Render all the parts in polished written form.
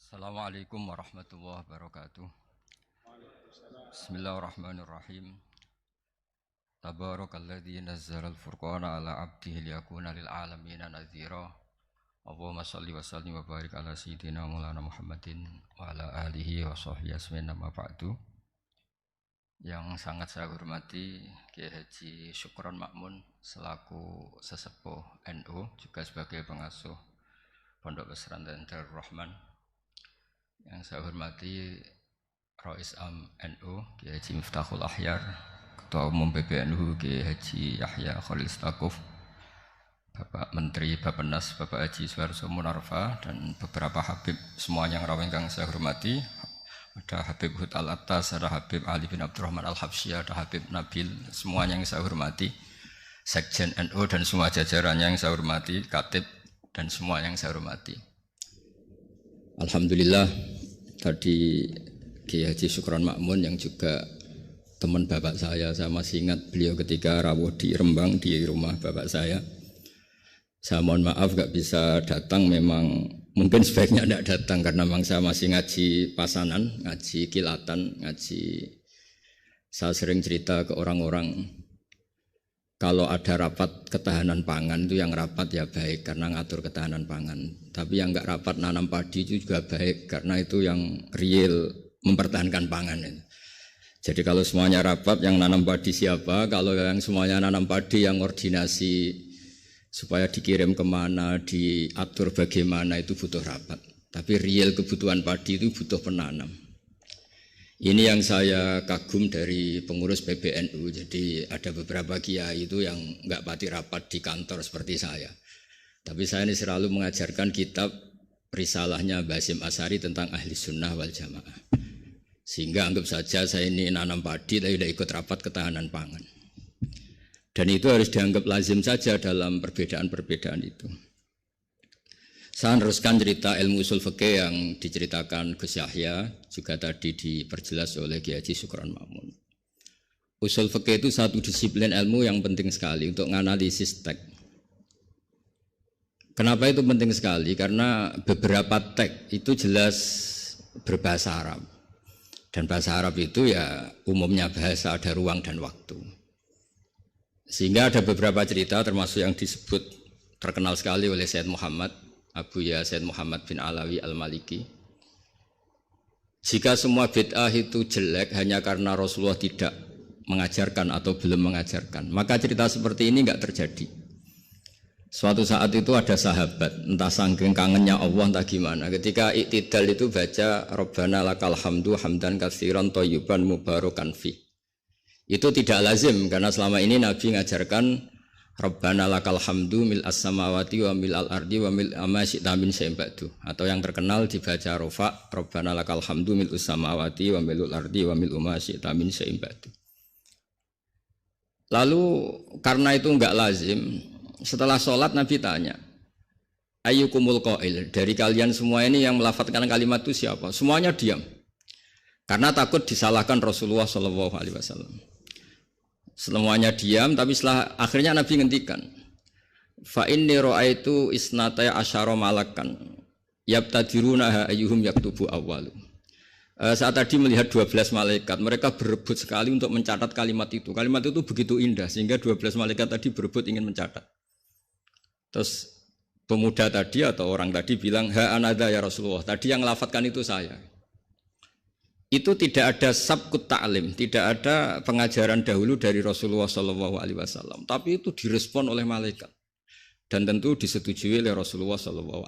Assalamualaikum warahmatullahi wabarakatuh. Bismillahirrahmanirrahim. Tabarakalladzi nazzala al-furqana ala 'abdihi liyakuna lil 'alamin nadhira. Allahumma shalli wa sallim wa barik ala sayyidina Maulana Muhammadin wa ala alihi wa sahbihi asmin amma ba'du. Yang sangat saya hormati Kiai Haji Syukron Makmun selaku sesepuh NU juga sebagai pengasuh Pondok Pesantren Darul Rahman. Yang saya hormati Rais Am NU Kiai Haji Miftahul Ahyar, Ketua Umum PBNU Kiai Haji Yahya Khalil Stakuf, Bapak Menteri Bappenas Bapak Haji Suharso Munarfa, dan beberapa Habib semuanya yang rawuh ingkang saya hormati. Ada Habib Hud Al-Attas, ada Habib Ali bin Abdurrahman Al-Habsyi, ada Habib Nabil, semuanya yang saya hormati. Sekjen NU dan semua jajarannya yang saya hormati, Katib dan semua yang saya hormati. Alhamdulillah tadi Kiai Haji Syukron Makmun yang juga teman bapak saya masih ingat beliau ketika rawuh di Rembang di rumah bapak saya. Saya mohon maaf gak bisa datang, memang mungkin sebaiknya tidak datang karena memang saya masih ngaji pasanan, ngaji kilatan, ngaji. Saya sering cerita ke orang-orang, kalau ada rapat ketahanan pangan itu yang rapat ya baik karena ngatur ketahanan pangan. Tapi yang enggak rapat nanam padi itu juga baik karena itu yang real mempertahankan pangan. Jadi kalau semuanya rapat yang nanam padi siapa, kalau yang semuanya nanam padi yang koordinasi supaya dikirim kemana, diatur bagaimana itu butuh rapat. Tapi real kebutuhan padi itu butuh penanam. Ini yang saya kagum dari pengurus PBNU. Jadi ada beberapa kiai itu yang enggak pati rapat di kantor seperti saya. Tapi saya ini selalu mengajarkan kitab risalahnya Basim Asy'ari tentang ahli sunnah wal jamaah. Sehingga anggap saja saya ini nanam padi tapi tidak ikut rapat ketahanan pangan. Dan itu harus dianggap lazim saja dalam perbedaan-perbedaan itu. Saya meneruskan cerita ilmu usul fikih yang diceritakan Gus Yahya, juga tadi diperjelas oleh Kiai Haji Syukron Makmun. Usul fikih itu satu disiplin ilmu yang penting sekali untuk menganalisis teks. Kenapa itu penting sekali? Karena beberapa teks itu jelas berbahasa Arab. Dan bahasa Arab itu ya umumnya bahasa ada ruang dan waktu. Sehingga ada beberapa cerita termasuk yang disebut terkenal sekali oleh Sayyid Muhammad, Abu Ya Sayyid Muhammad bin Alawi Al-Maliki. Jika semua bid'ah itu jelek hanya karena Rasulullah tidak mengajarkan atau belum mengajarkan, maka cerita seperti ini enggak terjadi. Suatu saat itu ada sahabat, entah saking kangennya Allah entah gimana, ketika iktidal itu baca Rabbana lakal hamdu hamdan katsiran thayyiban mubarakan fi. Itu tidak lazim karena selama ini Nabi mengajarkan Rabbana lakal hamdu mil as-samawati wa mil al-ardi wa mil ma syi'ta min syai'in ba'du, atau yang terkenal dibaca Rafa Rabbana lakal hamdu mil as-samawati wa mil al-ardi wa mil ma syi'ta min syai'in ba'du. Lalu karena itu enggak lazim, setelah sholat Nabi tanya, ayyukumul qail, dari kalian semua ini yang melafadzkan kalimat itu siapa? Semuanya diam karena takut disalahkan Rasulullah SAW. Semuanya diam, tapi setelah akhirnya Nabi ngendikan, fa inni ra'aitu isnataya asyara malakan yabtadiruna ayyuhum yaktubu awwalu. Saat tadi melihat 12 malaikat, mereka berebut sekali untuk mencatat kalimat itu. Kalimat itu begitu indah sehingga 12 malaikat tadi berebut ingin mencatat. Terus pemuda tadi atau orang tadi bilang, ha anada ya Rasulullah, tadi yang lafadzkan itu saya. Itu tidak ada sabkut ta'lim, tidak ada pengajaran dahulu dari Rasulullah SAW, tapi itu direspon oleh malaikat dan tentu disetujui oleh Rasulullah SAW.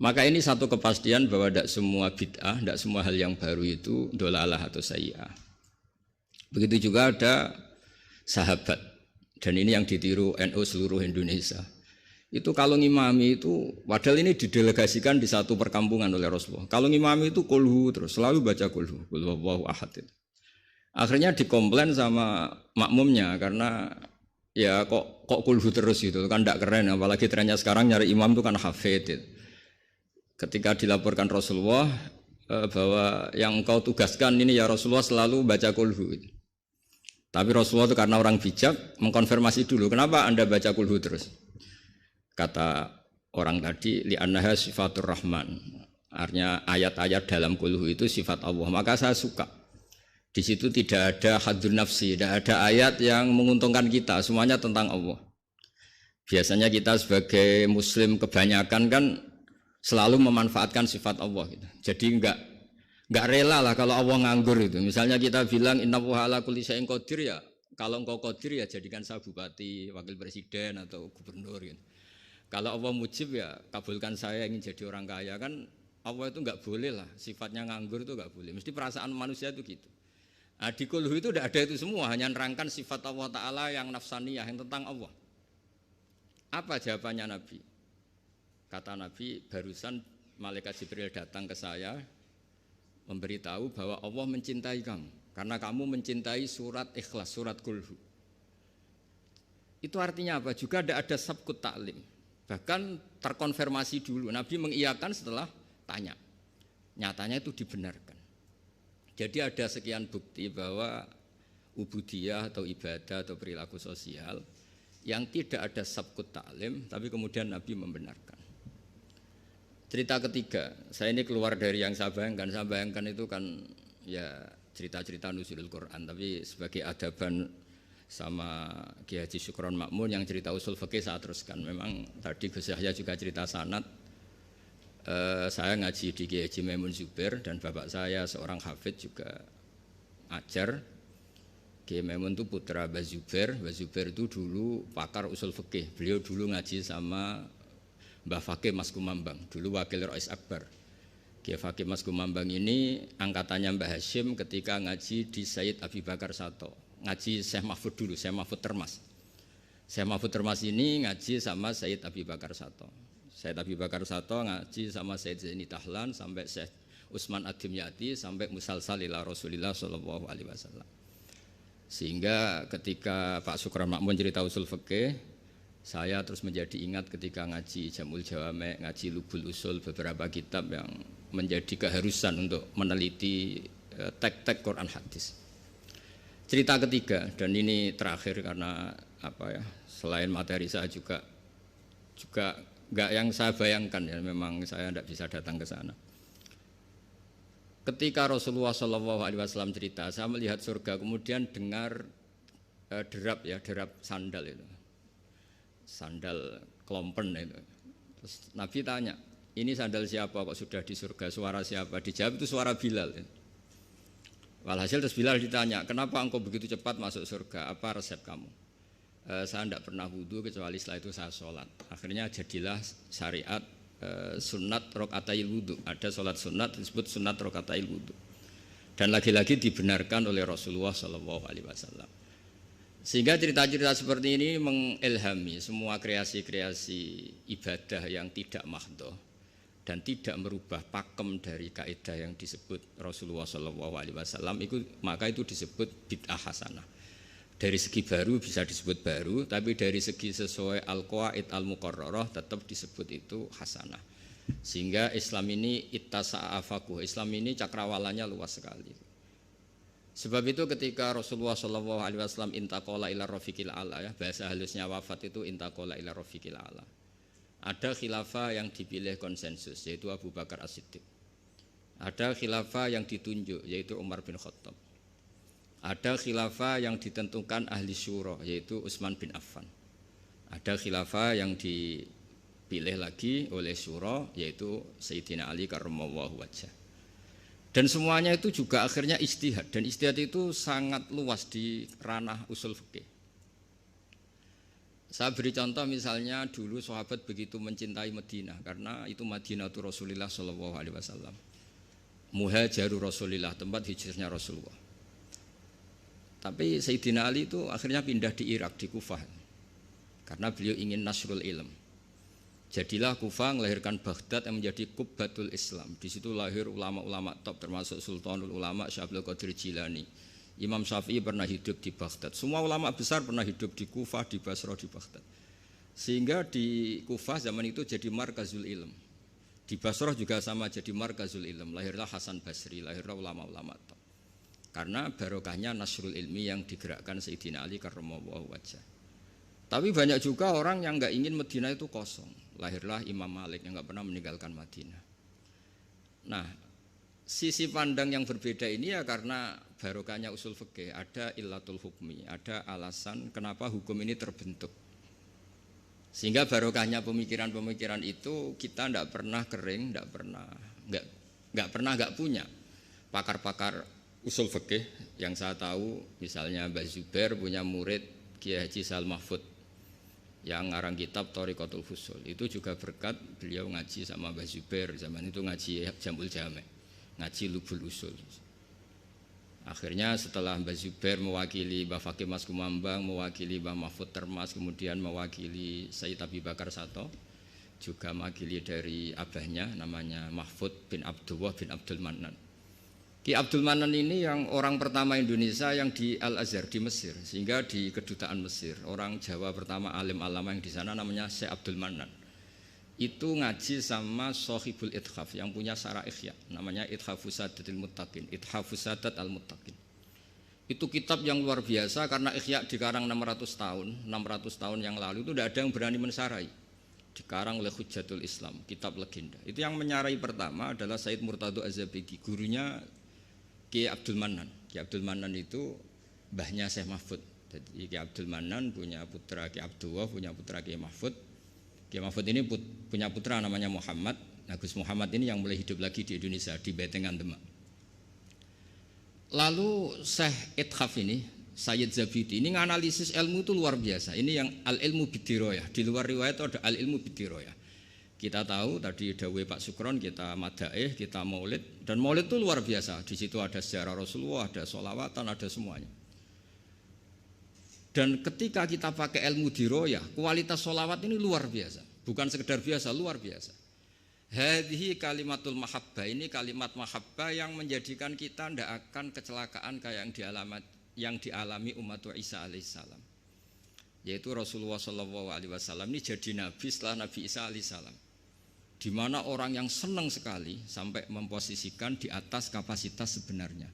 Maka ini satu kepastian bahwa tidak semua bid'ah, tidak semua hal yang baru itu dolalah atau sayyi'ah. Begitu juga ada sahabat, dan ini yang ditiru NU seluruh Indonesia. Itu kalau ngimami itu, padahal ini didelegasikan di satu perkampungan oleh Rasulullah. Kalau ngimami itu kulhu terus, selalu baca kulhu, Allahu ahad. Akhirnya dikomplain sama makmumnya karena ya kok kulhu terus gitu, kan tidak keren. Apalagi trennya sekarang nyari imam itu kan hafid. Ketika dilaporkan Rasulullah bahwa yang kau tugaskan ini ya Rasulullah selalu baca kulhu. Tapi Rasulullah itu karena orang bijak mengkonfirmasi dulu, kenapa anda baca kulhu terus? Kata orang tadi, li'annaha sifatur rahman, Artinya ayat-ayat dalam kulhu itu sifat Allah. Maka saya suka. Di situ tidak ada hadun nafsi, tidak ada ayat yang menguntungkan kita. Semuanya tentang Allah. Biasanya kita sebagai Muslim kebanyakan kan selalu memanfaatkan sifat Allah. Gitu. Jadi enggak rela lah kalau Allah nganggur itu. Misalnya kita bilang innallaha ala kulli syai'in qadir ya. Kalau engkau qadir ya jadikan saya bupati, wakil presiden atau gubernur. Gitu. Kalau Allah mujib ya kabulkan saya ingin jadi orang kaya kan. Allah itu enggak boleh lah, sifatnya nganggur itu enggak boleh. Mesti perasaan manusia itu gitu. Nah, di kulhu itu tidak ada itu semua, hanya nerangkan sifat Allah Ta'ala yang nafsaniyah, yang tentang Allah. Apa jawabannya Nabi? Kata Nabi, barusan malaikat Jibril datang ke saya, memberitahu bahwa Allah mencintai kamu, karena kamu mencintai surat ikhlas, surat kulhu. Itu artinya apa? Juga ada sabkut taklim. Bahkan terkonfirmasi dulu, Nabi mengiyakan setelah tanya, nyatanya itu dibenarkan. Jadi ada sekian bukti bahwa ubudiyah atau ibadah atau perilaku sosial yang tidak ada sabkut ta'lim, tapi kemudian Nabi membenarkan. Cerita ketiga, saya ini keluar dari yang saya bayangkan itu kan ya cerita-cerita nuzulul Quran, tapi sebagai adaban sama Kiai Haji Syukron Makmun yang cerita usul fikih saya teruskan. Memang tadi Gus Yahya juga cerita sanad. Saya ngaji di Kiai Haji Maimun Zubair dan bapak saya seorang hafidz juga ajar. Kiai Maimun itu putra Mbah Zubair. Mbah Zubair itu dulu pakar usul fikih. Beliau dulu ngaji sama Mbah Fakih Mas Kumambang, dulu wakil Rais Akbar. Kiai Fakih Mas Kumambang ini angkatannya Mbah Hashim ketika ngaji di Sayyid Abi Bakar Sato. Ngaji Syekh Mahfud dulu, Syekh Mahfud Termas. Syekh Mahfud Termas ini ngaji sama Sayyid Abi Bakar Sato. Syekh Abi Bakar Sato ngaji sama Syekh Zaini Tahlan sampai Syekh Utsman Ad-Dimyati sampai musalsal ila Rasulillah sallallahu alaihi wasallam. Sehingga ketika Pak Sukron Makmun cerita usul fikih, saya terus menjadi ingat ketika ngaji Jamul Jawame, ngaji Lubul Usul, beberapa kitab yang menjadi keharusan untuk meneliti tek-tek Quran hadis. Cerita ketiga dan ini terakhir karena apa ya, selain materi saya juga enggak yang saya bayangkan ya, memang saya tidak bisa datang ke sana. Ketika Rasulullah SAW cerita, saya melihat surga, kemudian dengar derap sandal itu, sandal klompen itu. Terus Nabi tanya, ini sandal siapa kok sudah di surga, suara siapa? Dijawab itu suara Bilal. Walhasil terus Bilal ditanya, kenapa engkau begitu cepat masuk surga? Apa resep kamu? Saya tidak pernah wudhu kecuali setelah itu saya sholat. Akhirnya jadilah syariat sunat rokatail wudhu. Ada sholat sunat disebut sunat rokatail wudhu. Dan lagi-lagi dibenarkan oleh Rasulullah SAW. Sehingga cerita-cerita seperti ini mengilhami semua kreasi-kreasi ibadah yang tidak mahdhah dan tidak merubah pakem dari kaidah yang disebut Rasulullah SAW. Maka itu disebut bid'ah hasanah. Dari segi baru bisa disebut baru, tapi dari segi sesuai al-qawaid al-muqarrarah tetap disebut itu hasanah. Sehingga Islam ini ittasa'afakuh, Islam ini cakrawalanya luas sekali. Sebab itu ketika Rasulullah SAW intaqala ila rafiqil a'la, ya, bahasa halusnya wafat itu intaqala ila rafiqil a'la. Ada khilafah yang dipilih konsensus, yaitu Abu Bakar As-Siddiq. Ada khilafah yang ditunjuk, yaitu Umar bin Khattab. Ada khilafah yang ditentukan ahli syura, yaitu Utsman bin Affan. Ada khilafah yang dipilih lagi oleh syura, yaitu Sayyidina Ali karramallahu wajhah. Dan semuanya itu juga akhirnya ijtihad, dan ijtihad itu sangat luas di ranah usul fikih. Saya beri contoh misalnya dulu sahabat begitu mencintai Madinah karena itu Madinatu Rasulillah sallallahu alaihi wasallam. Muhajiru Rasulillah, tempat hijrahnya Rasulullah. Tapi Sayyidina Ali itu akhirnya pindah di Irak, di Kufah. Karena beliau ingin nasrul ilm. Jadilah Kufah melahirkan Baghdad yang menjadi Qubbatul Islam. Di situ lahir ulama-ulama top termasuk Sultanul Ulama Syekh Abdul Qadir Jilani. Imam Syafi'i pernah hidup di Baghdad. Semua ulama besar pernah hidup di Kufah, di Basra, di Baghdad. Sehingga di Kufah zaman itu jadi markazul ilm. Di Basra juga sama jadi markazul ilm. Lahirlah Hasan Basri, lahirlah ulama-ulama top. Karena barokahnya nasrul ilmi yang digerakkan Sayyidina Ali karramallahu wajhah. Tapi banyak juga orang yang enggak ingin Madinah itu kosong. Lahirlah Imam Malik yang enggak pernah meninggalkan Madinah. Nah, sisi pandang yang berbeda ini ya karena barokahnya usul fikih, ada illatul hukmi, ada alasan kenapa hukum ini terbentuk. Sehingga barokahnya pemikiran-pemikiran itu kita tidak pernah kering, nggak pernah nggak punya pakar-pakar usul fikih yang saya tahu, misalnya Mbah Zubair punya murid Kiai Haji Sal Mahfud yang ngarang kitab Thariqatul Fusul. Itu juga berkat beliau ngaji sama Mbah Zubair, zaman itu ngaji Jamul Jame', ngaji Lubul Usul. Akhirnya setelah Mbah Zubair mewakili Mbah Fakih Mas Kumambang, mewakili Mbah Mahfud Termas, kemudian mewakili Sayyid Abi Bakar Sato, juga mewakili dari abahnya namanya Mahfud bin Abdullah bin Abdul Manan. Ki Abdul Manan ini yang orang pertama Indonesia yang di Al-Azhar di Mesir, sehingga di kedutaan Mesir orang Jawa pertama alim alama yang di sana namanya Syekh Abdul Manan. Itu ngaji sama Sohibul Ithaf yang punya Syarah Ikhya, namanya Ithafus Sadatil Muttaqin, Ithafus Sadat Al-Muttaqin. Itu kitab yang luar biasa karena Ikhya dikarang 600 tahun yang lalu, itu tidak ada yang berani mensarai. Dikarang oleh Hujjatul Islam, kitab legenda. Itu yang menyarai pertama adalah Said Murtado Az-Zabidi, gurunya Ki Abdul Manan. Ki Abdul Manan itu mbahnya Syekh Mahfud. Jadi Ki Abdul Manan punya putra Ki Abdullah, punya putra Ki Mahfud. Ki Mahfud ini punya putra namanya Muhammad. Nah, Gus Muhammad ini yang mulai hidup lagi di Indonesia di Betengan Demak. Lalu Syekh Ithaf ini, Sayyid Zabidi ini nganalisis ilmu itu luar biasa. Ini yang al-ilmu bidiroyah. Di luar riwayat itu ada al-ilmu bidiroyah. Kita tahu tadi dawuh Pak Sukron, kita madaih, kita maulid, dan maulid itu luar biasa. Di situ ada sejarah Rasulullah, ada sholawatan, ada semuanya. Dan ketika kita pakai ilmu diroyah, kualitas sholawat ini luar biasa, bukan sekedar biasa, luar biasa. Hadhihi kalimatul mahabbah, ini kalimat mahabbah yang menjadikan kita tidak akan kecelakaan kayak yang dialami umat Isa alaihissalam. Yaitu Rasulullah SAW ini jadi nabi setelah Nabi Isa alaihissalam. Di mana orang yang senang sekali sampai memposisikan di atas kapasitas sebenarnya,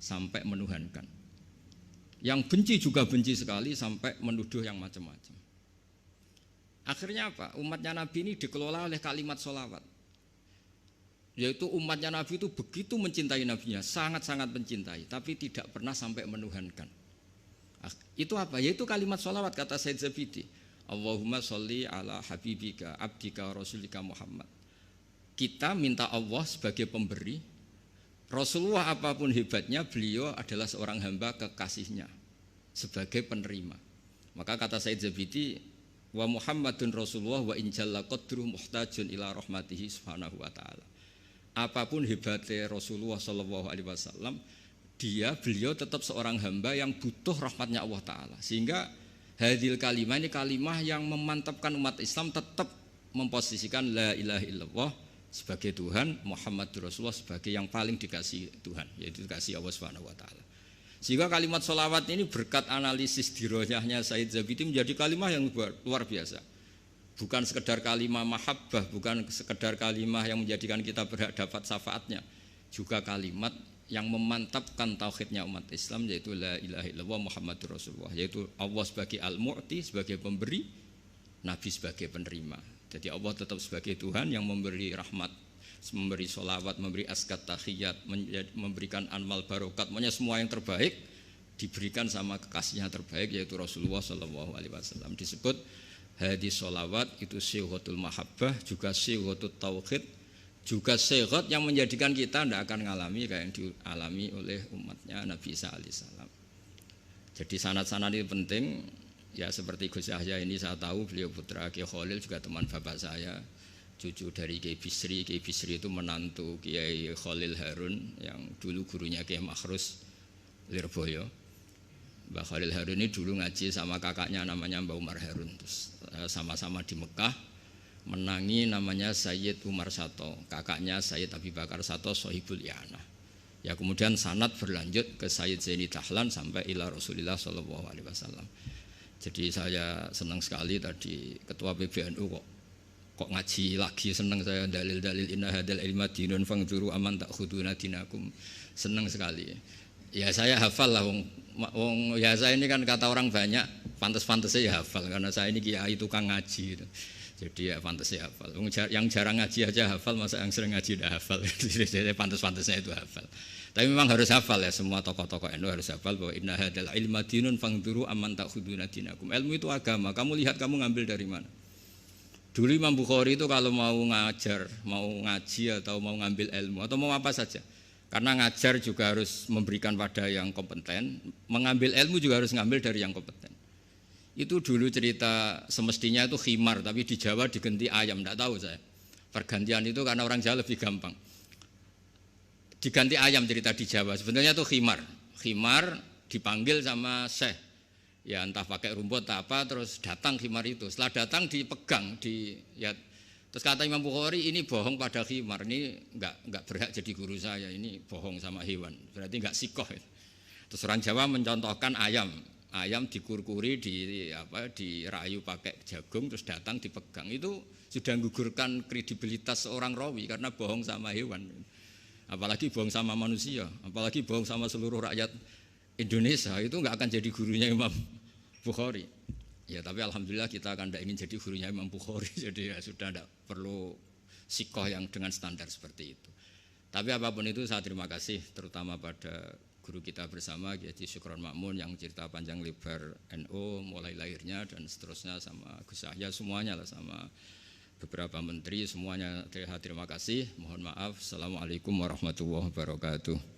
sampai menuhankan. Yang benci juga benci sekali sampai menuduh yang macam-macam. Akhirnya apa? Umatnya Nabi ini dikelola oleh kalimat sholawat. Yaitu umatnya Nabi itu begitu mencintai Nabinya, sangat-sangat mencintai, tapi tidak pernah sampai menuhankan. Itu apa? Yaitu kalimat sholawat, kata Sayyid Zabidi. Allahumma sholli ala habibika abdika rasulika Muhammad. Kita minta Allah sebagai pemberi. Rasulullah apapun hebatnya, beliau adalah seorang hamba kekasihnya sebagai penerima. Maka kata Sayyid Zabidi, wa Muhammadun Rasulullah wa injalla qadruh muhtajun ila rahmatihi subhanahu wa ta'ala. Apapun hebatnya Rasulullah sallallahu alaihi wasallam, beliau tetap seorang hamba yang butuh rahmatnya Allah Ta'ala. Sehingga hadil kalimah ini kalimah yang memantapkan umat Islam tetap memposisikan la ilaha illallah sebagai Tuhan, Muhammad Rasulullah sebagai yang paling dikasih Tuhan, yaitu dikasih Allah Subhanahu wa taala. Sehingga kalimat sholawat ini berkat analisis diroyahnya Sayyid Zabidi menjadi kalimah yang luar biasa. Bukan sekedar kalimah mahabbah, bukan sekedar kalimah yang menjadikan kita berhak dapat syafaatnya, juga kalimat yang memantapkan tauhidnya umat Islam, yaitu la ilaha illallah Muhammadur Rasulullah, yaitu Allah sebagai al-mu'ti, sebagai pemberi, Nabi sebagai penerima. Jadi Allah tetap sebagai Tuhan yang memberi rahmat, memberi sholawat, memberi askat tahiyat, memberikan amal barokat, makanya semua yang terbaik diberikan sama kekasihnya terbaik, yaitu Rasulullah SAW. Disebut hadis sholawat itu syihatul mahabbah, juga syihatul tauhid, juga syihat yang menjadikan kita tidak akan mengalami kayak yang dialami oleh umatnya Nabi Isa alaihissalam. Jadi sanad-sanad itu penting. Ya seperti Gus Yahya ini saya tahu beliau putra Kiai Khalil, juga teman bapak saya, cucu dari Kiai Bisri. Kiai Bisri itu menantu Kiai Khalil Harun yang dulu gurunya Kiai Makhrus Lirboyo. Mbah Khalil Harun ini dulu ngaji sama kakaknya namanya Mbah Umar Harun. Terus sama-sama di Mekah menangi namanya Sayyid Umar Sato, kakaknya Sayyid Abi Bakar Sato Sohibul I'anah. Ya kemudian sanad berlanjut ke Sayyid Zaini Dahlan sampai ila Rasulullah SAW. Jadi saya senang sekali tadi ketua PBNU kok ngaji lagi, senang saya dalil-dalil inna hadal ilma dinun fangzuru aman ta'khuduna dinakum, senang sekali. Ya saya hafal lah wong ya saya ini kan kata orang banyak pantas-pantasnya ya hafal karena saya ini kiai tukang ngaji gitu. Jadi ya pantasnya hafal. Yang jarang ngaji aja hafal, masa yang sering ngaji udah hafal. Jadi pantas-pantasnya itu hafal. Tapi memang harus hafal ya, semua tokoh-tokoh NU harus hafal bahwa inna hadal ilma dinun fangduru amman ta'khuduna dinakum. Ilmu itu agama, kamu lihat kamu ngambil dari mana. Dulu Imam Bukhari itu kalau mau ngajar, mau ngaji atau mau ngambil ilmu atau mau apa saja. Karena ngajar juga harus memberikan pada yang kompeten, mengambil ilmu juga harus ngambil dari yang kompeten. Itu dulu cerita semestinya itu khimar, tapi di Jawa diganti ayam, tidak tahu saya. Pergantian itu karena orang Jawa lebih gampang. Diganti ayam cerita di Jawa, sebenarnya itu khimar. Khimar dipanggil sama syekh, ya entah pakai rumput atau apa, terus datang khimar itu. Setelah datang dipegang, ya. Terus kata Imam Bukhari, ini bohong pada khimar, ini enggak berhak jadi guru saya, ini bohong sama hewan, berarti enggak sikoh. Terus orang Jawa mencontohkan ayam. Ayam dikurkuri, dirayu pakai jagung, terus datang dipegang. Itu sudah menggugurkan kredibilitas seorang rawi karena bohong sama hewan. Apalagi bohong sama manusia, apalagi bohong sama seluruh rakyat Indonesia, itu nggak akan jadi gurunya Imam Bukhari. Ya tapi alhamdulillah kita akan tidak ingin jadi gurunya Imam Bukhari, jadi ya sudah tidak perlu sikoh yang dengan standar seperti itu. Tapi apapun itu saya terima kasih terutama pada guru kita bersama Kiai Syukron Makmun yang cerita panjang lebar NU mulai lahirnya dan seterusnya, sama Gus Yahya semuanya lah, sama beberapa menteri semuanya. Terima kasih, mohon maaf. Assalamualaikum warahmatullahi wabarakatuh.